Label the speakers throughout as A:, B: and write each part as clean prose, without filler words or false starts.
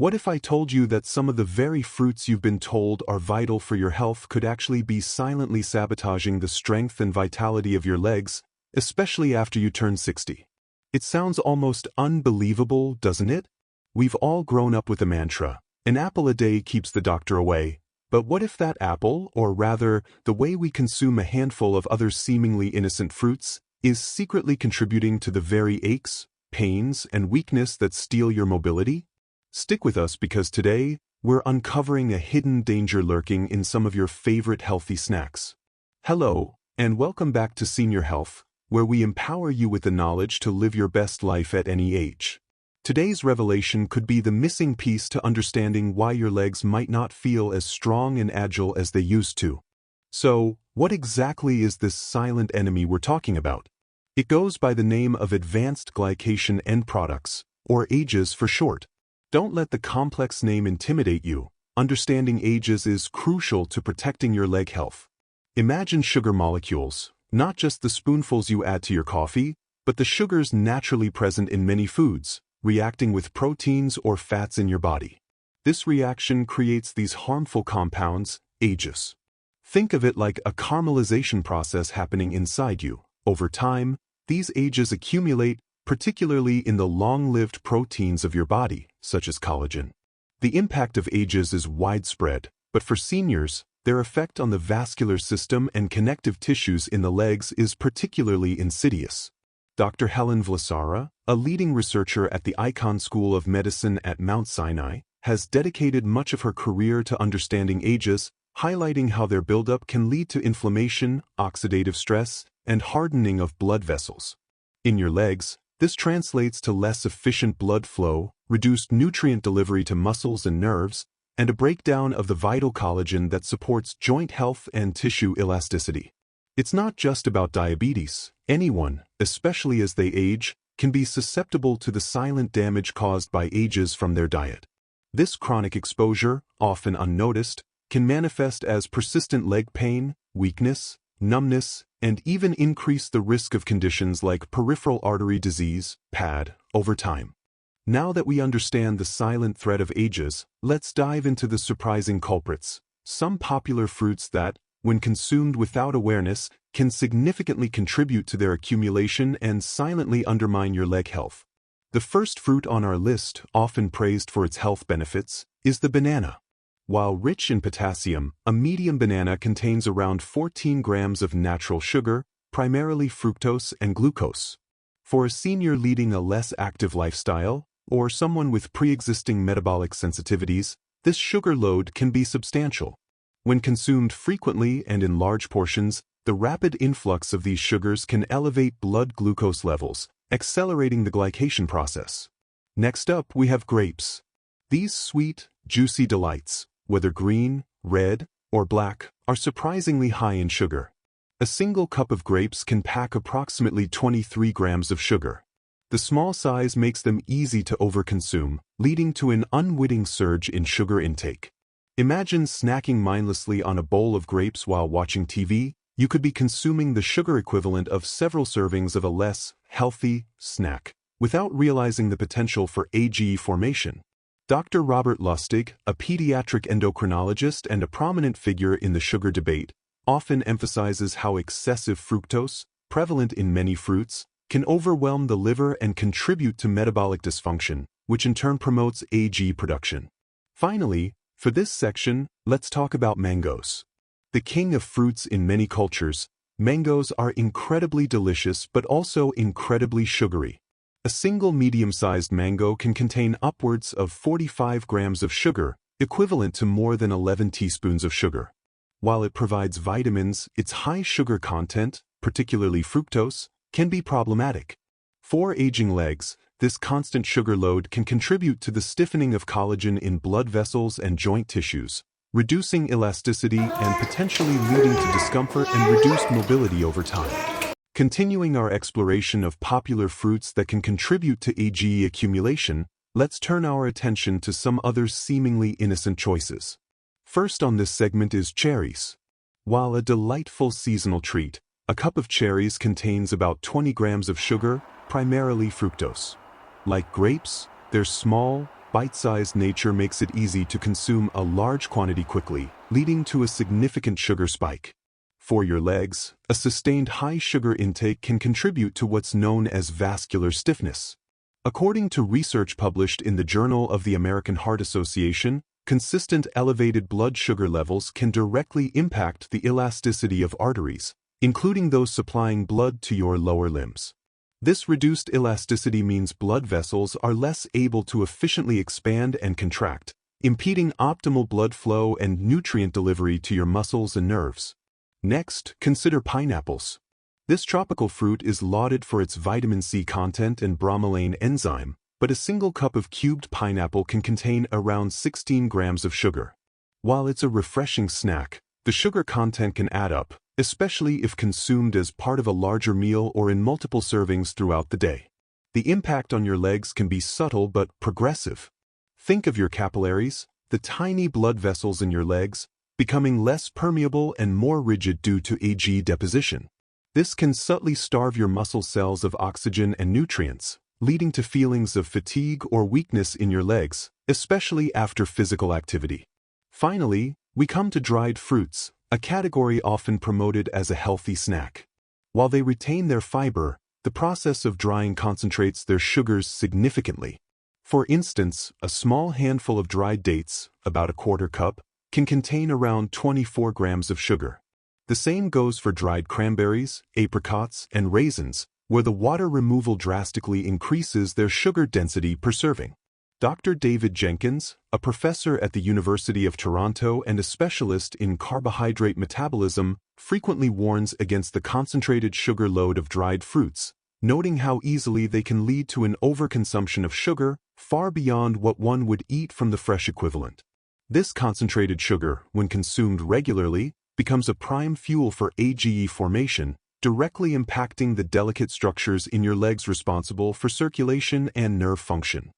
A: What if I told you that some of the very fruits you've been told are vital for your health could actually be silently sabotaging the strength and vitality of your legs, especially after you turn 60? It sounds almost unbelievable, doesn't it? We've all grown up with the mantra, an apple a day keeps the doctor away. But what if that apple, or rather, the way we consume a handful of other seemingly innocent fruits, is secretly contributing to the very aches, pains, and weakness that steal your mobility? Stick with us because today, we're uncovering a hidden danger lurking in some of your favorite healthy snacks. Hello, and welcome back to Senior Health, where we empower you with the knowledge to live your best life at any age. Today's revelation could be the missing piece to understanding why your legs might not feel as strong and agile as they used to. So, what exactly is this silent enemy we're talking about? It goes by the name of Advanced Glycation End Products, or AGEs for short. Don't let the complex name intimidate you. Understanding AGEs is crucial to protecting your leg health. Imagine sugar molecules, not just the spoonfuls you add to your coffee, but the sugars naturally present in many foods, reacting with proteins or fats in your body. This reaction creates these harmful compounds, AGEs. Think of it like a caramelization process happening inside you. Over time, these AGEs accumulate, particularly in the long-lived proteins of your body, such as collagen. The impact of AGEs is widespread, but for seniors, their effect on the vascular system and connective tissues in the legs is particularly insidious. Dr. Helen Vlasara, a leading researcher at the Icahn School of Medicine at Mount Sinai, has dedicated much of her career to understanding AGEs, highlighting how their buildup can lead to inflammation, oxidative stress, and hardening of blood vessels. In your legs, this translates to less efficient blood flow, reduced nutrient delivery to muscles and nerves, and a breakdown of the vital collagen that supports joint health and tissue elasticity. It's not just about diabetes. Anyone, especially as they age, can be susceptible to the silent damage caused by AGEs from their diet. This chronic exposure, often unnoticed, can manifest as persistent leg pain, weakness, numbness, and even increase the risk of conditions like peripheral artery disease, PAD, over time. Now that we understand the silent threat of AGEs, let's dive into the surprising culprits, some popular fruits that, when consumed without awareness, can significantly contribute to their accumulation and silently undermine your leg health. The first fruit on our list, often praised for its health benefits, is the banana. While rich in potassium, a medium banana contains around 14 grams of natural sugar, primarily fructose and glucose. For a senior leading a less active lifestyle, or someone with pre-existing metabolic sensitivities, this sugar load can be substantial. When consumed frequently and in large portions, the rapid influx of these sugars can elevate blood glucose levels, accelerating the glycation process. Next up, we have grapes. These sweet, juicy delights, whether green, red, or black, are surprisingly high in sugar. A single cup of grapes can pack approximately 23 grams of sugar. The small size makes them easy to overconsume, leading to an unwitting surge in sugar intake. Imagine snacking mindlessly on a bowl of grapes while watching TV. You could be consuming the sugar equivalent of several servings of a less healthy snack, without realizing the potential for AGE formation. Dr. Robert Lustig, a pediatric endocrinologist and a prominent figure in the sugar debate, often emphasizes how excessive fructose, prevalent in many fruits, can overwhelm the liver and contribute to metabolic dysfunction, which in turn promotes AGE production. Finally, for this section, let's talk about mangoes. The king of fruits in many cultures, mangoes are incredibly delicious but also incredibly sugary. A single medium-sized mango can contain upwards of 45 grams of sugar, equivalent to more than 11 teaspoons of sugar. While it provides vitamins, its high sugar content, particularly fructose, can be problematic. For aging legs, this constant sugar load can contribute to the stiffening of collagen in blood vessels and joint tissues, reducing elasticity and potentially leading to discomfort and reduced mobility over time. Continuing our exploration of popular fruits that can contribute to AGE accumulation, let's turn our attention to some other seemingly innocent choices. First on this segment is cherries. While a delightful seasonal treat, a cup of cherries contains about 20 grams of sugar, primarily fructose. Like grapes, they're small, bite-sized nature makes it easy to consume a large quantity quickly, leading to a significant sugar spike. For your legs, a sustained high sugar intake can contribute to what's known as vascular stiffness. According to research published in the Journal of the American Heart Association, consistent elevated blood sugar levels can directly impact the elasticity of arteries, including those supplying blood to your lower limbs. This reduced elasticity means blood vessels are less able to efficiently expand and contract, impeding optimal blood flow and nutrient delivery to your muscles and nerves. Next, consider pineapples. This tropical fruit is lauded for its vitamin C content and bromelain enzyme, but a single cup of cubed pineapple can contain around 16 grams of sugar. While it's a refreshing snack, the sugar content can add up, especially if consumed as part of a larger meal or in multiple servings throughout the day. The impact on your legs can be subtle but progressive. Think of your capillaries, the tiny blood vessels in your legs, becoming less permeable and more rigid due to AG deposition. This can subtly starve your muscle cells of oxygen and nutrients, leading to feelings of fatigue or weakness in your legs, especially after physical activity. Finally, we come to dried fruits, a category often promoted as a healthy snack. While they retain their fiber, the process of drying concentrates their sugars significantly. For instance, a small handful of dried dates, about a quarter cup, can contain around 24 grams of sugar. The same goes for dried cranberries, apricots, and raisins, where the water removal drastically increases their sugar density per serving. Dr. David Jenkins, a professor at the University of Toronto and a specialist in carbohydrate metabolism, frequently warns against the concentrated sugar load of dried fruits, noting how easily they can lead to an overconsumption of sugar, far beyond what one would eat from the fresh equivalent. This concentrated sugar, when consumed regularly, becomes a prime fuel for AGE formation, directly impacting the delicate structures in your legs responsible for circulation and nerve function.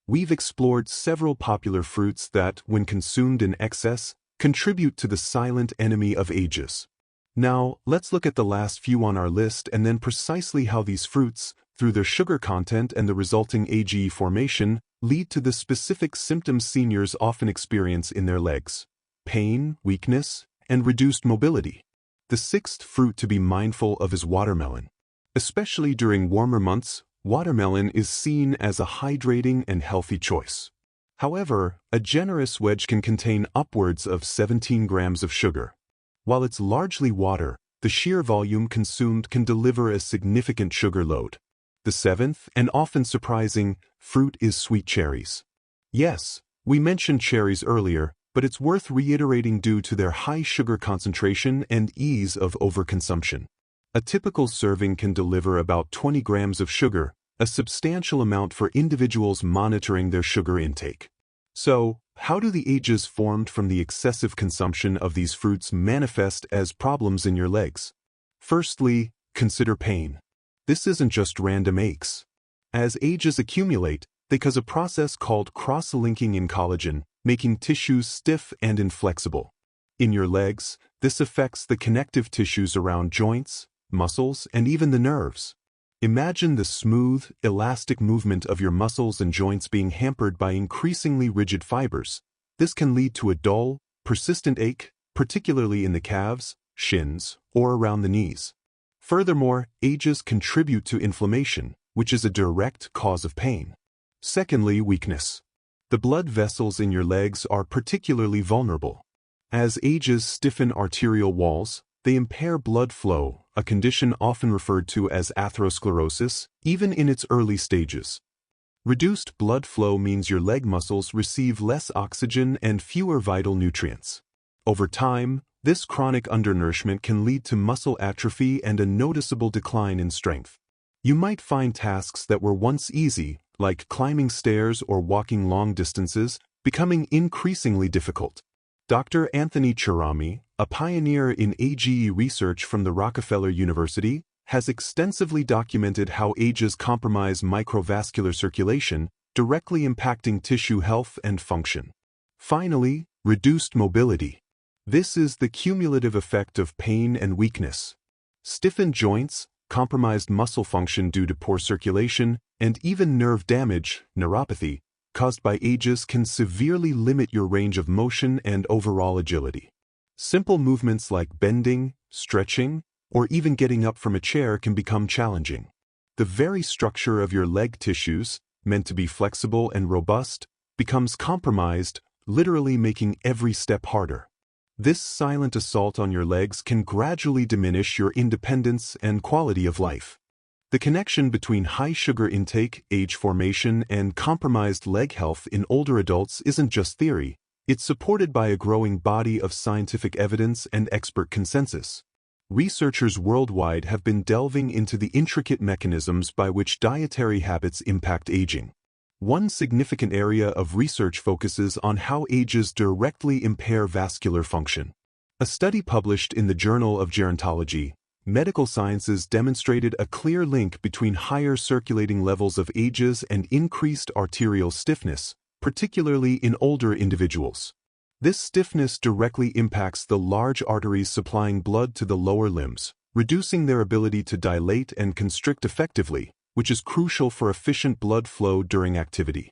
A: We've explored several popular fruits that, when consumed in excess, contribute to the silent enemy of ages. Now, let's look at the last few on our list and then precisely how these fruits, through their sugar content and the resulting AGE formation, lead to the specific symptoms seniors often experience in their legs: pain, weakness, and reduced mobility. The sixth fruit to be mindful of is watermelon. Especially during warmer months, watermelon is seen as a hydrating and healthy choice. However, a generous wedge can contain upwards of 17 grams of sugar. While it's largely water, the sheer volume consumed can deliver a significant sugar load. The seventh, and often surprising, fruit is sweet cherries. Yes, we mentioned cherries earlier, but it's worth reiterating due to their high sugar concentration and ease of overconsumption. A typical serving can deliver about 20 grams of sugar, a substantial amount for individuals monitoring their sugar intake. So, how do the ages formed from the excessive consumption of these fruits manifest as problems in your legs? Firstly, consider pain. This isn't just random aches. As ages accumulate, they cause a process called cross-linking in collagen, making tissues stiff and inflexible. In your legs, this affects the connective tissues around joints, muscles, and even the nerves. Imagine the smooth, elastic movement of your muscles and joints being hampered by increasingly rigid fibers. This can lead to a dull, persistent ache, particularly in the calves, shins, or around the knees. Furthermore, ages contribute to inflammation, which is a direct cause of pain. Secondly, weakness. The blood vessels in your legs are particularly vulnerable. As ages stiffen arterial walls, they impair blood flow, a condition often referred to as atherosclerosis, even in its early stages. Reduced blood flow means your leg muscles receive less oxygen and fewer vital nutrients. Over time, this chronic undernourishment can lead to muscle atrophy and a noticeable decline in strength. You might find tasks that were once easy, like climbing stairs or walking long distances, becoming increasingly difficult. Dr. Anthony Cherami, a pioneer in AGE research from the Rockefeller University, has extensively documented how ages compromise microvascular circulation, directly impacting tissue health and function. Finally, reduced mobility. This is the cumulative effect of pain and weakness. Stiffened joints, compromised muscle function due to poor circulation, and even nerve damage, neuropathy, caused by ages can severely limit your range of motion and overall agility. Simple movements like bending, stretching, or even getting up from a chair can become challenging. The very structure of your leg tissues, meant to be flexible and robust, becomes compromised, literally making every step harder. This silent assault on your legs can gradually diminish your independence and quality of life. The connection between high sugar intake, age formation, and compromised leg health in older adults isn't just theory, it's supported by a growing body of scientific evidence and expert consensus. Researchers worldwide have been delving into the intricate mechanisms by which dietary habits impact aging. One significant area of research focuses on how ages directly impair vascular function. A study published in the Journal of Gerontology, Medical Sciences demonstrated a clear link between higher circulating levels of ages and increased arterial stiffness, particularly in older individuals. This stiffness directly impacts the large arteries supplying blood to the lower limbs, reducing their ability to dilate and constrict effectively, which is crucial for efficient blood flow during activity.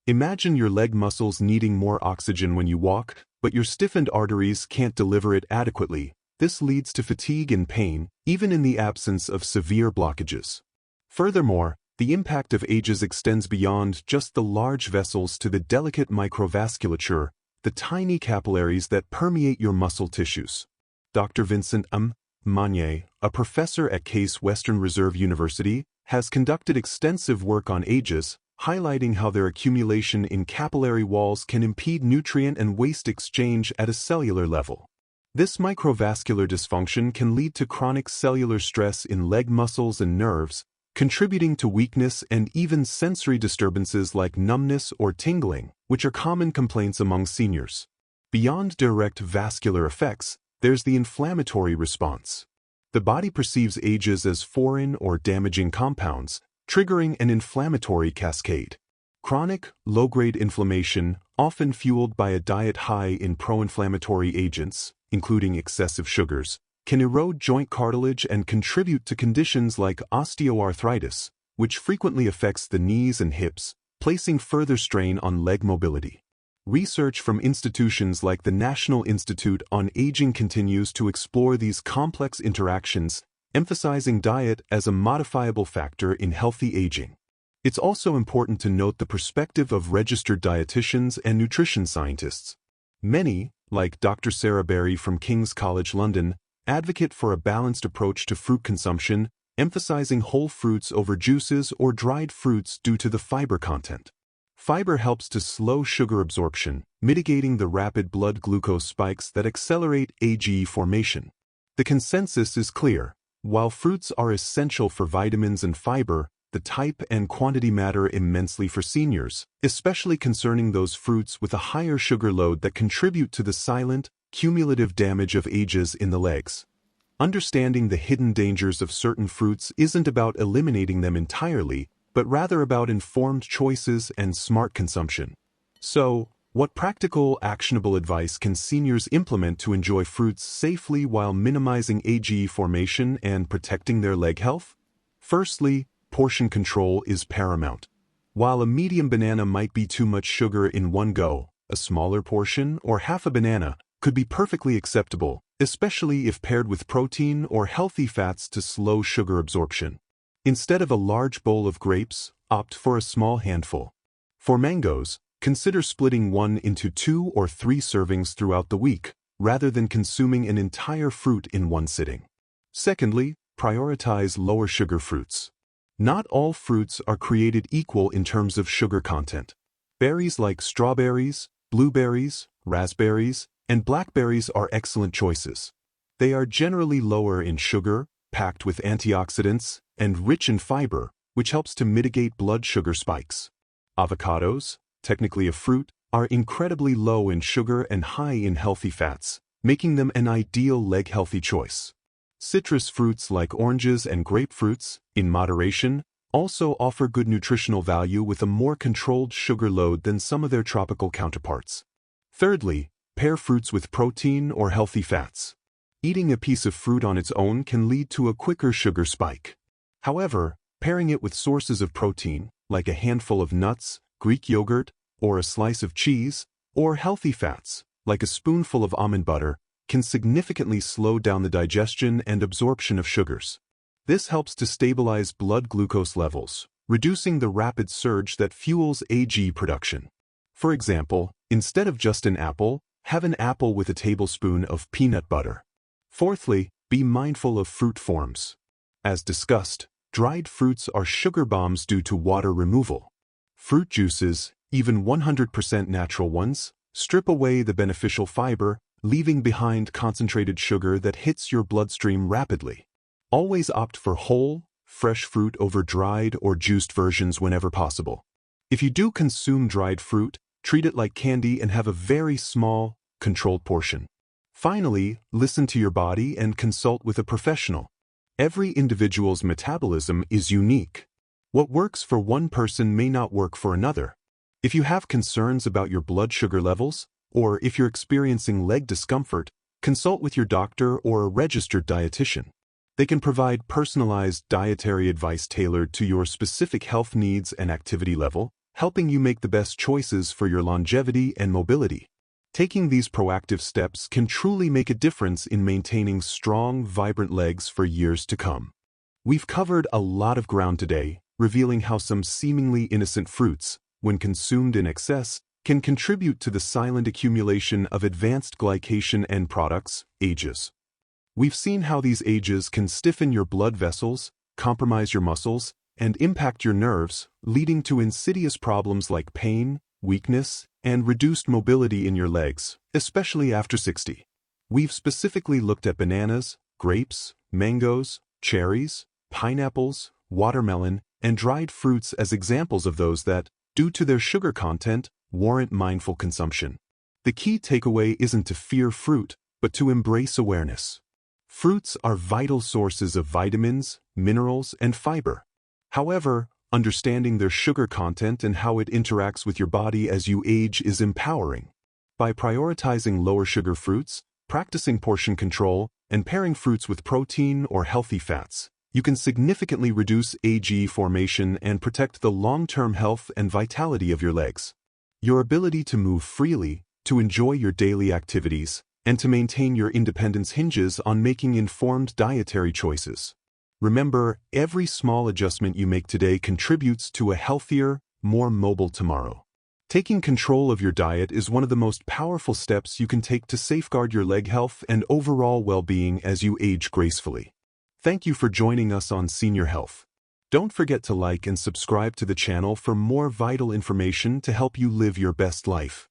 A: Imagine your leg muscles needing more oxygen when you walk, but your stiffened arteries can't deliver it adequately. This leads to fatigue and pain, even in the absence of severe blockages. Furthermore, the impact of ages extends beyond just the large vessels to the delicate microvasculature, the tiny capillaries that permeate your muscle tissues. Dr. Vincent M. Magnier, a professor at Case Western Reserve University, has conducted extensive work on ages, highlighting how their accumulation in capillary walls can impede nutrient and waste exchange at a cellular level. This microvascular dysfunction can lead to chronic cellular stress in leg muscles and nerves, contributing to weakness and even sensory disturbances like numbness or tingling, which are common complaints among seniors. Beyond direct vascular effects, there's the inflammatory response. The body perceives ages as foreign or damaging compounds, triggering an inflammatory cascade. Chronic, low-grade inflammation, often fueled by a diet high in pro-inflammatory agents, including excessive sugars, can erode joint cartilage and contribute to conditions like osteoarthritis, which frequently affects the knees and hips, placing further strain on leg mobility. Research from institutions like the National Institute on Aging continues to explore these complex interactions, emphasizing diet as a modifiable factor in healthy aging. It's also important to note the perspective of registered dietitians and nutrition scientists. Many, like Dr. Sarah Berry from King's College London, advocate for a balanced approach to fruit consumption, emphasizing whole fruits over juices or dried fruits due to the fiber content. Fiber helps to slow sugar absorption, mitigating the rapid blood glucose spikes that accelerate AGE formation. The consensus is clear. While fruits are essential for vitamins and fiber, the type and quantity matter immensely for seniors, especially concerning those fruits with a higher sugar load that contribute to the silent, cumulative damage of ages in the legs. Understanding the hidden dangers of certain fruits isn't about eliminating them entirely, but rather about informed choices and smart consumption. So, what practical, actionable advice can seniors implement to enjoy fruits safely while minimizing AGE formation and protecting their leg health? Firstly, portion control is paramount. While a medium banana might be too much sugar in one go, a smaller portion or half a banana could be perfectly acceptable, especially if paired with protein or healthy fats to slow sugar absorption. Instead of a large bowl of grapes, opt for a small handful. For mangoes, consider splitting one into 2 or 3 servings throughout the week, rather than consuming an entire fruit in one sitting. Secondly, prioritize lower sugar fruits. Not all fruits are created equal in terms of sugar content. Berries like strawberries, blueberries, raspberries, and blackberries are excellent choices. They are generally lower in sugar, packed with antioxidants, and rich in fiber, which helps to mitigate blood sugar spikes. Avocados, technically a fruit, are incredibly low in sugar and high in healthy fats, making them an ideal leg-healthy choice. Citrus fruits like oranges and grapefruits, in moderation, also offer good nutritional value with a more controlled sugar load than some of their tropical counterparts. Thirdly, pair fruits with protein or healthy fats. Eating a piece of fruit on its own can lead to a quicker sugar spike. However, pairing it with sources of protein, like a handful of nuts, Greek yogurt, or a slice of cheese, or healthy fats, like a spoonful of almond butter, can significantly slow down the digestion and absorption of sugars. This helps to stabilize blood glucose levels, reducing the rapid surge that fuels AG production. For example, instead of just an apple, have an apple with a tablespoon of peanut butter. Fourthly, be mindful of fruit forms. As discussed, dried fruits are sugar bombs due to water removal. Fruit juices, even 100% natural ones, strip away the beneficial fiber, leaving behind concentrated sugar that hits your bloodstream rapidly. Always opt for whole, fresh fruit over dried or juiced versions whenever possible. If you do consume dried fruit, treat it like candy and have a very small, controlled portion. Finally, listen to your body and consult with a professional. Every individual's metabolism is unique. What works for one person may not work for another. If you have concerns about your blood sugar levels, or if you're experiencing leg discomfort, consult with your doctor or a registered dietitian. They can provide personalized dietary advice tailored to your specific health needs and activity level, helping you make the best choices for your longevity and mobility. Taking these proactive steps can truly make a difference in maintaining strong, vibrant legs for years to come. We've covered a lot of ground today, revealing how some seemingly innocent fruits, when consumed in excess, can contribute to the silent accumulation of advanced glycation end products, AGEs. We've seen how these AGEs can stiffen your blood vessels, compromise your muscles, and impact your nerves, leading to insidious problems like pain, weakness, and reduced mobility in your legs, especially after 60. We've specifically looked at bananas, grapes, mangoes, cherries, pineapples, watermelon, and dried fruits as examples of those that, due to their sugar content, warrant mindful consumption. The key takeaway isn't to fear fruit, but to embrace awareness. Fruits are vital sources of vitamins, minerals, and fiber. However, understanding their sugar content and how it interacts with your body as you age is empowering. By prioritizing lower sugar fruits, practicing portion control, and pairing fruits with protein or healthy fats, you can significantly reduce AG formation and protect the long-term health and vitality of your legs. Your ability to move freely, to enjoy your daily activities, and to maintain your independence hinges on making informed dietary choices. Remember, every small adjustment you make today contributes to a healthier, more mobile tomorrow. Taking control of your diet is one of the most powerful steps you can take to safeguard your leg health and overall well-being as you age gracefully. Thank you for joining us on Senior Health. Don't forget to like and subscribe to the channel for more vital information to help you live your best life.